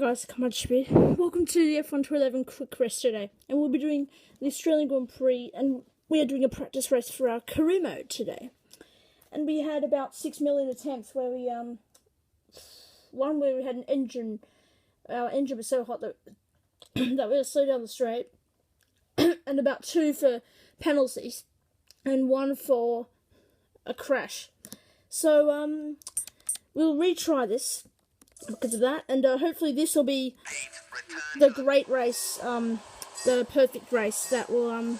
guys, come on speed. Welcome to the F1 to 11 quick race today, and we'll be doing the Australian Grand Prix, and we are doing a practice race for our career mode today. And we had about 6 million attempts where we one where we had our engine was so hot that that we were slow down the straight, and about 2 for penalties, and 1 for a crash. So we'll retry this because of that, and hopefully this will be the great race, the perfect race that will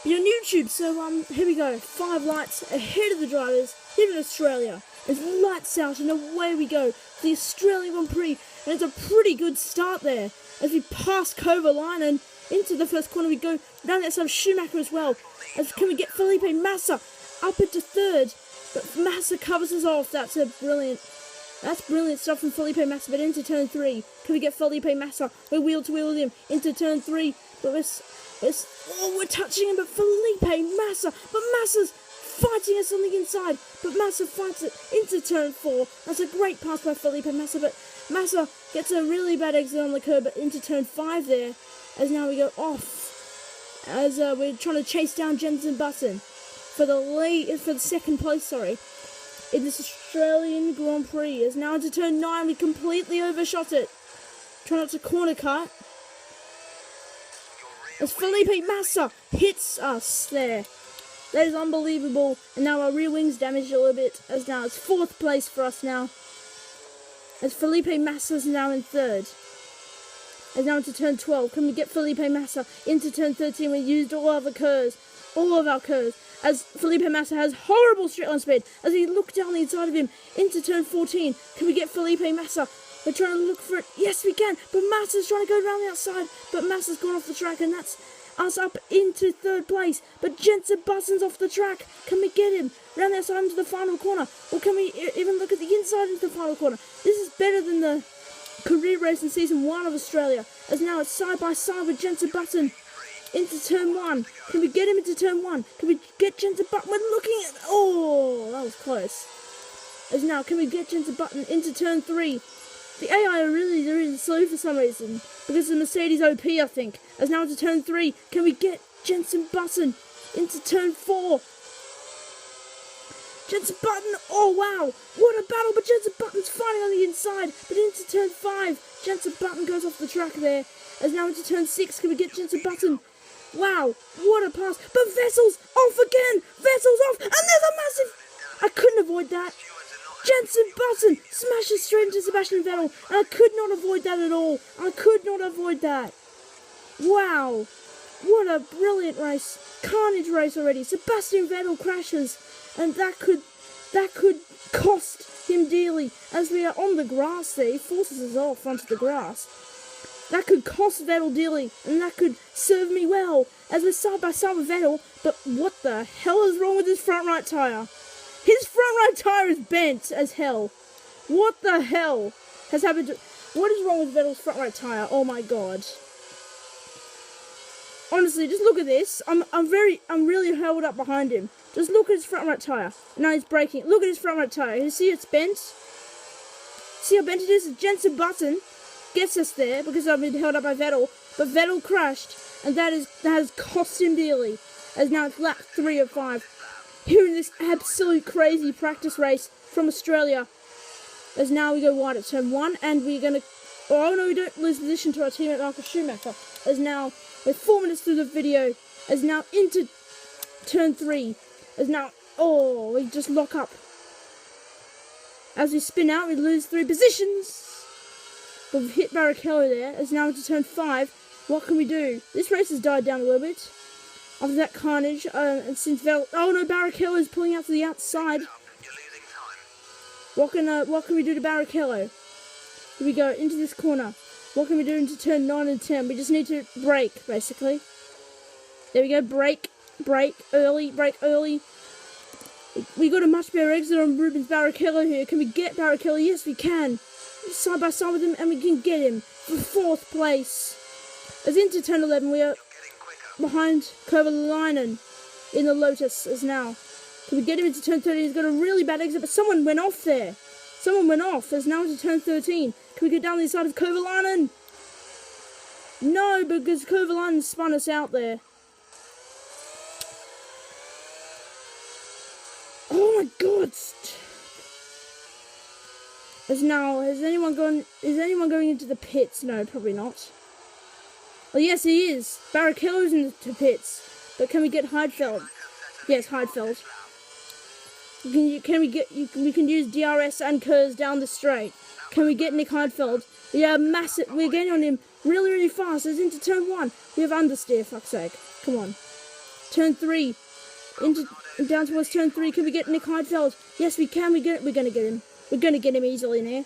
be on YouTube. So here we go, 5 lights ahead of the drivers here in Australia. It's lights out and away we go. The Australian Grand Prix, and it's a pretty good start there as we pass Cover line and into the first corner. We go down that side of Schumacher as well. As can we get Felipe Massa up into third, but Massa covers us off. That's brilliant stuff from Felipe Massa. But into turn 3, can we get Felipe Massa? We're wheel to wheel with him into turn 3, but we're touching him. But Felipe Massa, but Massa's fighting us on the inside, but Massa fights it into turn 4. That's a great pass by Felipe Massa, but Massa gets a really bad exit on the curb, but into turn 5 there, as now we go off, as we're trying to chase down Jenson Button for the second place, in this Australian Grand Prix. As now into turn 9, we completely overshot it. Try not to corner cut. As Felipe Massa hits us there. That is unbelievable. And now our rear wing's damaged a little bit, as now it's 4th place for us now. As Felipe Massa is now in 3rd. As now into turn 12. Can we get Felipe Massa into turn 13? We used all of our curves. As Felipe Massa has horrible straight line speed. As we look down the inside of him into turn 14. Can we get Felipe Massa? We're trying to look for it. Yes, we can. But Massa's trying to go around the outside. But Massa's gone off the track, and that's us up into 3rd place. But Jenson Button's off the track. Can we get him round the outside into the final corner? Or can we even look at the inside into the final corner? This is better than the career race in season 1 of Australia. As now it's side by side with Jenson Button into turn 1. Can we get him into turn 1? Can we get Jenson Button? We're looking at... Oh, that was close. As now, can we get Jenson Button into turn 3? The AI are really slow for some reason, because of the Mercedes OP, I think. As now into turn 3, can we get Jenson Button into turn 4? Jenson Button, oh wow, what a battle, but Jenson Button's fighting on the inside, but into turn 5, Jenson Button goes off the track there. As now into turn 6, can we get Jenson Button? Wow, what a pass, but Vessel's off again, Vessel's off, and there's a massive, I couldn't avoid that. Jenson Button smashes straight into Sebastian Vettel, and I could not avoid that at all. I could not avoid that. Wow, what a brilliant race. Carnage race already. Sebastian Vettel crashes, and that could cost him dearly. As we are on the grass there, he forces us off onto the grass. That could cost Vettel dearly, and that could serve me well, as we're side by side with Vettel. But what the hell is wrong with his front right tyre? His front right tyre is bent as hell. What the hell has happened to... What is wrong with Vettel's front right tyre? Oh my god. Honestly, just look at this. I'm really held up behind him. Just look at his front right tyre. Now he's braking. Look at his front right tyre. You see it's bent? See how bent it is? Jenson Button gets us there because I've been held up by Vettel. But Vettel crashed, and that has cost him dearly. As now it's lap 3 of 5. Here in this absolute crazy practice race from Australia. As now we go wide at turn 1, and we're going to... Oh no, we don't lose position to our teammate Michael Schumacher. As now we're 4 minutes through the video. As now into turn 3. As now... Oh, we just lock up. As we spin out, we lose 3 positions. But we've hit Barrichello there. As now into turn 5. What can we do? This race has died down a little bit. After that carnage, and since Vettel... Oh no, Barrichello is pulling out to the outside. What can we do to Barrichello? Here we go, into this corner. What can we do into turn 9 and 10? We just need to brake, basically. There we go, brake early. We got a much better exit on Rubens Barrichello here. Can we get Barrichello? Yes, we can. Side by side with him, and we can get him for 4th place. As into turn 11, we are behind Kovalainen in the Lotus as now. Can we get him into turn 30? He's got a really bad exit, but someone went off there. Someone went off. There's now into turn 13. Can we get down the side of Kovalainen? No, because Kovalainen spun us out there. Oh my god! Is anyone going into the pits? No, probably not. Oh yes, he is. Barrichello's into pits. But can we get Heidfeld? Yes, Heidfeld. We can use DRS and Kurz down the straight. Can we get Nick Heidfeld? Yeah, massive. We're getting on him really, really fast. It's into turn 1. We have understeer, fuck's sake. Come on. Turn 3. Down towards turn 3. Can we get Nick Heidfeld? Yes, we can. We're gonna get him. We're gonna get him easily now.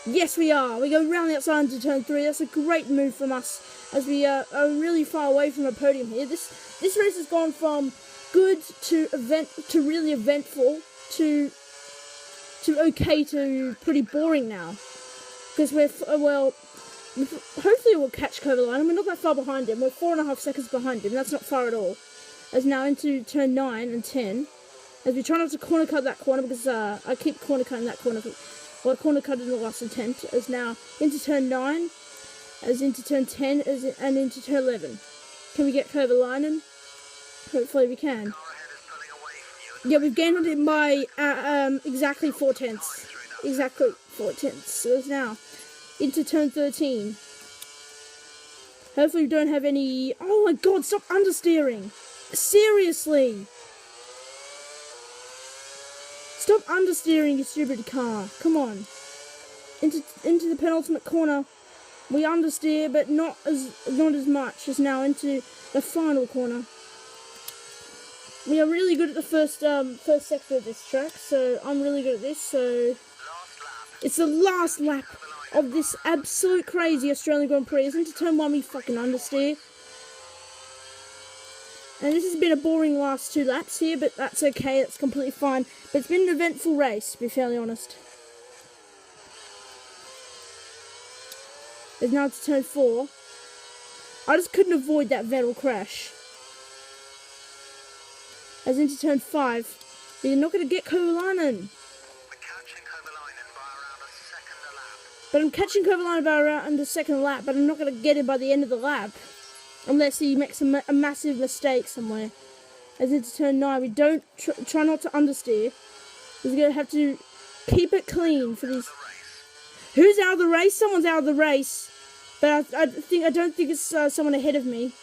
Yes, we are. We go round the outside into turn 3. That's a great move from us, as we are really far away from a podium here. This race has gone from good to really eventful to okay to pretty boring now, because hopefully we'll catch Kovalainen. We're not that far behind him. We're 4.5 seconds behind him. That's not far at all. As now into turn 9 and 10, as we try not to corner cut that corner, because I keep corner cutting that corner. Well, I corner cut in the last attempt. As now into turn 9, as into turn 10, and into turn 11. Can we get Kovalainen? Hopefully we can. Yeah, we've gained on him by exactly 4/10. Exactly 4/10. So it's now into turn 13. Hopefully we don't have any... Oh my god, stop understeering! Seriously! Stop understeering, you stupid car. Come on. Into the penultimate corner. We understeer, but not as much as now into the final corner. We are really good at the first sector of this track, so I'm really good at this, so... It's the last lap of this absolute crazy Australian Grand Prix. It's into turn 1, we fucking understeer. And this has been a boring last 2 laps here, but that's okay, that's completely fine. But it's been an eventful race, to be fairly honest. It's now to turn 4. I just couldn't avoid that Vettel crash. As into turn 5, but you're not going to get Kovalainen. But I'm catching Kovalainen by around the second lap, but I'm not going to get him by the end of the lap. Unless he makes a massive mistake somewhere. As into turn 9, we don't try not to understeer. We're going to have to keep it clean for these. Who's out of the race? Someone's out of the race. But I don't think it's someone ahead of me.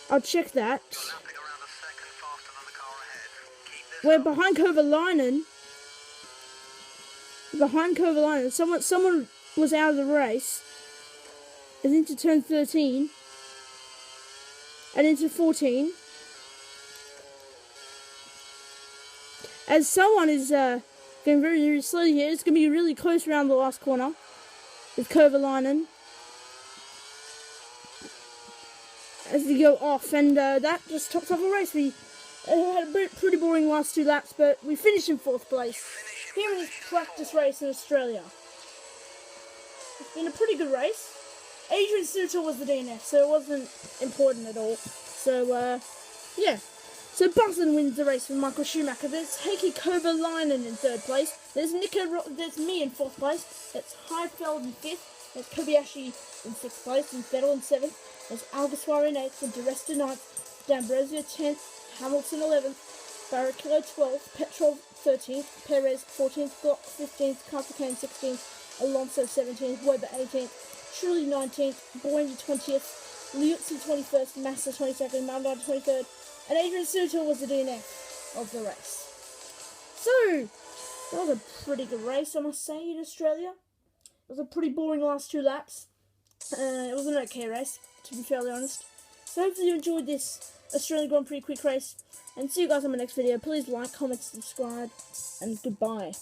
I'll check that. We're behind Kovalainen. Someone was out of the race. As into turn 13. And into 14. As someone is going very, very slowly here. It's going to be really close around the last corner. With Kovalainen. As we go off. And that just tops off a race. We had a pretty boring last 2 laps. But we finished in 4th place. Here in this practice race in Australia. It's been a pretty good race. Adrian Sutil was the DNF, so it wasn't important at all. So, yeah. So Buzzen wins the race with Michael Schumacher. There's Heikki Kovalainen in 3rd place. There's there's me in 4th place. That's Heidfeld in 5th. There's Kobayashi in 6th place. And Vettel in 7th. There's Alguersuari in 8th. And Duresta 9th. D'Ambrosio 10th. Hamilton 11th. Barrichello 12th. Petrov 13th. Perez 14th. Glock 15th. Cartacane 16th. Alonso 17th. Weber 18th. Trulli 19th, Boeing 20th, Liuzzi 21st, Massa 22nd, Maldonado 23rd, and Adrian Sutil was the DNF of the race. So, that was a pretty good race, I must say, in Australia. It was a pretty boring last 2 laps. It was an okay race, to be fairly honest. So hopefully you enjoyed this Australian Grand Prix quick race, and see you guys on my next video. Please like, comment, subscribe, and goodbye.